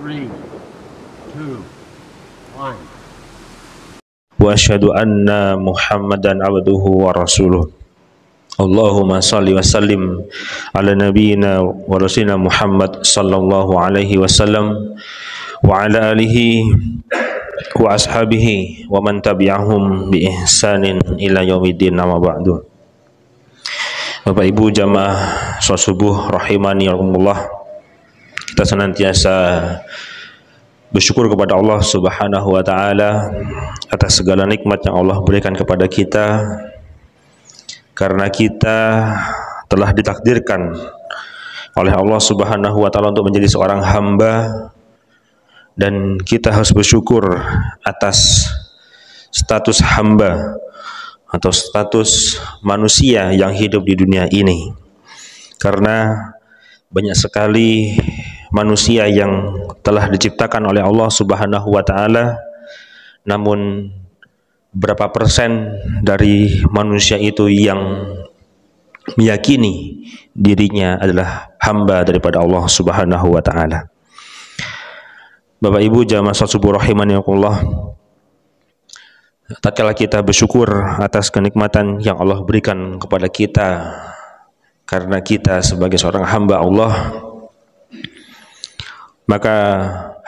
3, 2, 1. Wa asyhadu anna Muhammadan abduhu wa rasuluh. Allahumma salli wa sallim ala nabiyyina wa rasulina Muhammad sallallahu alaihi wasallam wa ala alihi wa ashabihi wa man tabi'ahum bi ihsanin ila yaumiddin, amma ba'du. Bapak Ibu jamaah salat subuh rahimani Allah, kita senantiasa bersyukur kepada Allah Subhanahu wa taala atas segala nikmat yang Allah berikan kepada kita, karena kita telah ditakdirkan oleh Allah Subhanahu wa taala untuk menjadi seorang hamba, dan kita harus bersyukur atas status hamba atau status manusia yang hidup di dunia ini, karena banyak sekali manusia yang telah diciptakan oleh Allah Subhanahu wa taala, namun berapa persen dari manusia itu yang meyakini dirinya adalah hamba daripada Allah Subhanahu wa taala. Bapak Ibu jamaah salat subuh rahimanillah, tatkala kita bersyukur atas kenikmatan yang Allah berikan kepada kita, karena kita sebagai seorang hamba Allah, maka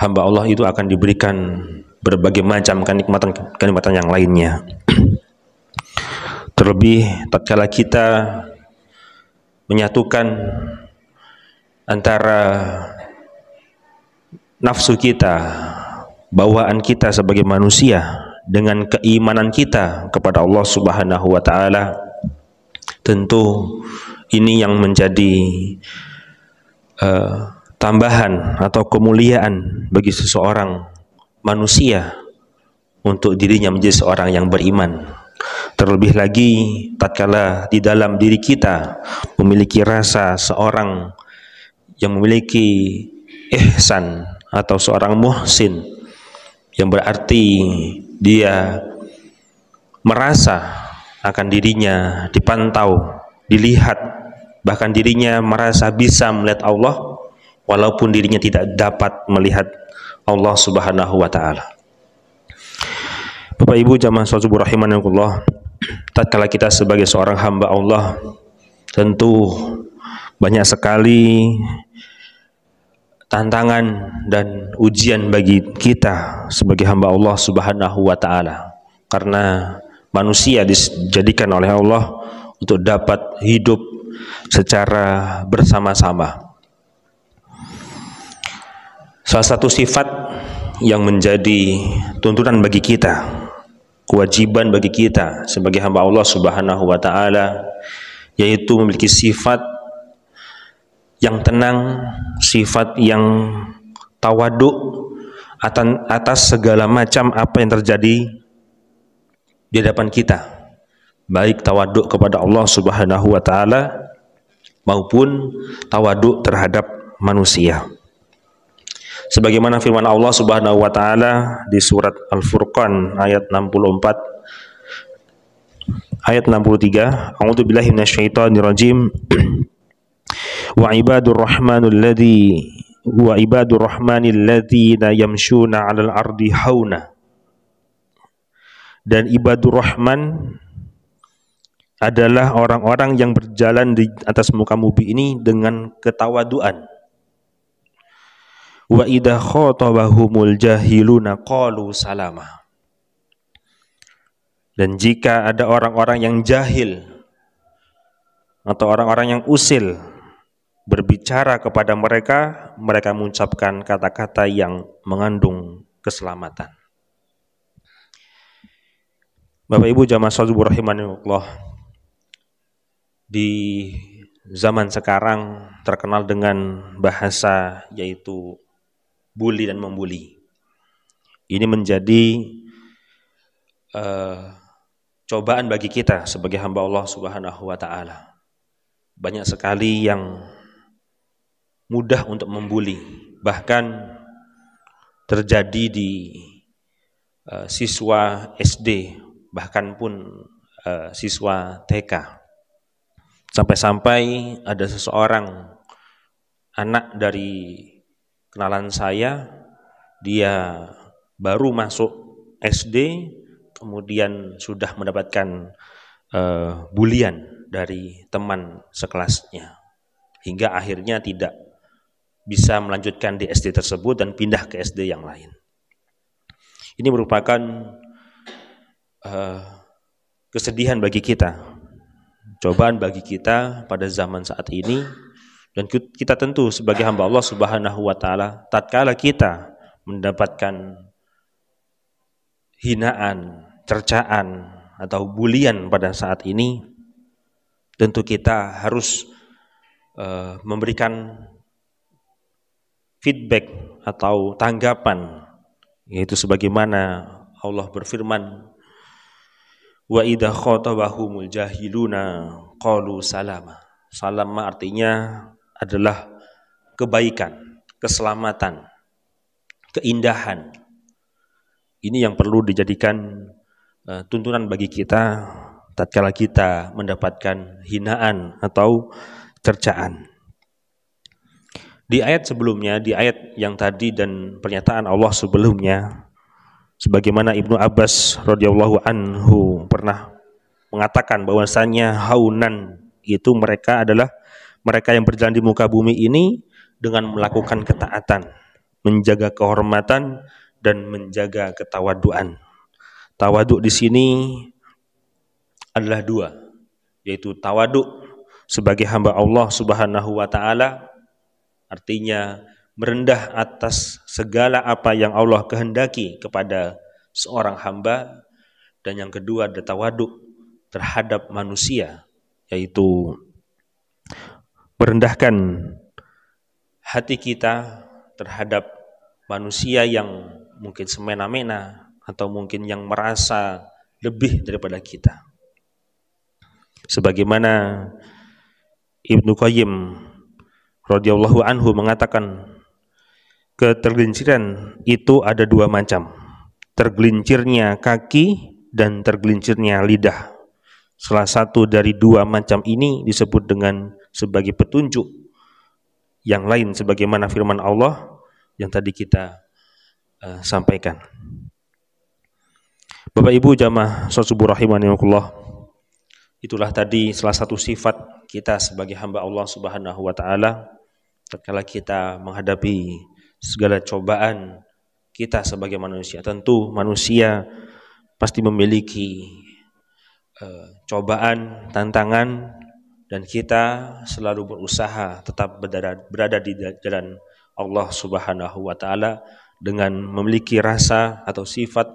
hamba Allah itu akan diberikan berbagai macam kenikmatan yang lainnya. Terlebih tatkala kita menyatukan antara nafsu kita, bawaan kita sebagai manusia, dengan keimanan kita kepada Allah Subhanahu wa taala, tentu ini yang menjadi tambahan atau kemuliaan bagi seseorang manusia untuk dirinya menjadi seorang yang beriman. Terlebih lagi tatkala di dalam diri kita memiliki rasa seorang yang memiliki ihsan atau seorang muhsin, yang berarti dia merasa akan dirinya dipantau, dilihat, bahkan dirinya merasa bisa melihat Allah walaupun dirinya tidak dapat melihat Allah Subhanahu wa taala. Bapak Ibu jamaah salat subuh rahimanillah, tatkala kita sebagai seorang hamba Allah, tentu banyak sekali tantangan dan ujian bagi kita sebagai hamba Allah Subhanahu wa taala, karena manusia dijadikan oleh Allah untuk dapat hidup secara bersama-sama. Salah satu sifat yang menjadi tuntunan bagi kita, kewajiban bagi kita sebagai hamba Allah Subhanahu wa taala, yaitu memiliki sifat yang tenang, sifat yang tawaduk atas segala macam apa yang terjadi di hadapan kita, baik tawaduk kepada Allah Subhanahu wa taala maupun tawaduk terhadap manusia. Sebagaimana firman Allah Subhanahu wa taala di surat Al-Furqan ayat 64 ayat 63, a'udzubillahi minasyaitonir rajim. Wa ibadur rahmanil ladzina yamshuna 'alal ardi hauna. Dan ibadur rahman adalah orang-orang yang berjalan di atas muka bumi ini dengan ketawaduan. Wa idza khatabahumul jahiluna qalu salama. Dan jika ada orang-orang yang jahil atau orang-orang yang usil berbicara kepada mereka, mereka mengucapkan kata-kata yang mengandung keselamatan. Bapak Ibu jamaah salat subuh rahimanillah, di zaman sekarang terkenal dengan bahasa yaitu bully dan membuli. Ini menjadi cobaan bagi kita sebagai hamba Allah Subhanahu wa taala. Banyak sekali yang mudah untuk membuli, bahkan terjadi di siswa SD, bahkan pun siswa TK. Sampai-sampai ada seseorang anak dari kenalan saya dia baru masuk SD, kemudian sudah mendapatkan bulian dari teman sekelasnya, hingga akhirnya tidak bisa melanjutkan di SD tersebut dan pindah ke SD yang lain. Ini merupakan kesedihan bagi kita, cobaan bagi kita pada zaman saat ini, dan kita tentu sebagai hamba Allah Subhanahu wa taala, tatkala kita mendapatkan hinaan, cercaan atau bulian pada saat ini, tentu kita harus memberikan feedback atau tanggapan, yaitu sebagaimana Allah berfirman, wa idza khatabahumul jahiluna qalu salama. Salama artinya adalah kebaikan, keselamatan, keindahan. Ini yang perlu dijadikan tuntunan bagi kita tatkala kita mendapatkan hinaan atau cercaan. Di ayat sebelumnya, di ayat yang tadi dan pernyataan Allah sebelumnya, sebagaimana Ibnu Abbas radhiyallahu anhu pernah mengatakan bahwasanya haunan itu mereka adalah mereka yang berjalan di muka bumi ini dengan melakukan ketaatan, menjaga kehormatan dan menjaga ketawaduan. Tawaduk di sini adalah dua, yaitu tawaduk sebagai hamba Allah Subhanahu wa taala, artinya merendah atas segala apa yang Allah kehendaki kepada seorang hamba, dan yang kedua ada tawaduk terhadap manusia, yaitu merendahkan hati kita terhadap manusia yang mungkin semena-mena atau mungkin yang merasa lebih daripada kita. Sebagaimana Ibnu Qayyim radhiyallahu anhu mengatakan, ketergelinciran itu ada dua macam, tergelincirnya kaki dan tergelincirnya lidah. Salah satu dari dua macam ini disebut dengan sebagai petunjuk, yang lain sebagaimana firman Allah yang tadi kita sampaikan. Bapak Ibu jamaah sholat subuh rahimakumullah, itulah tadi salah satu sifat kita sebagai hamba Allah Subhanahu wa taala tatkala kita menghadapi segala cobaan kita sebagai manusia. Tentu manusia pasti memiliki cobaan, tantangan, dan kita selalu berusaha tetap berada di jalan Allah Subhanahu wa taala dengan memiliki rasa atau sifat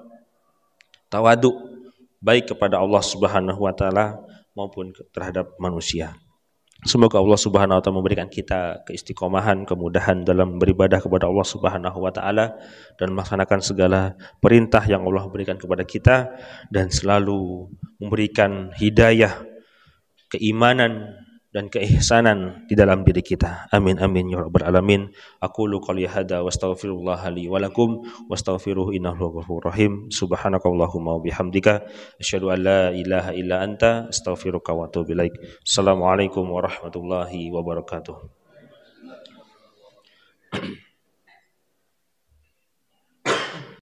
tawaduk baik kepada Allah Subhanahu wa taala maupun terhadap manusia. Semoga Allah Subhanahu wa taala memberikan kita keistiqomahan, kemudahan dalam beribadah kepada Allah Subhanahu wa taala dan melaksanakan segala perintah yang Allah berikan kepada kita, dan selalu memberikan hidayah, keimanan dan keihsanan di dalam diri kita. Amin amin ya rabbal alamin. Aqulu qouli hadza wa astaghfirullah li wa lakum wastaghfiruhu innahu ghafurur rahim. Subhanakallahumma wa bihamdika asyhadu an la ilaha illa anta astaghfiruka wa atubu ilaik. Assalamualaikum warahmatullahi wabarakatuh.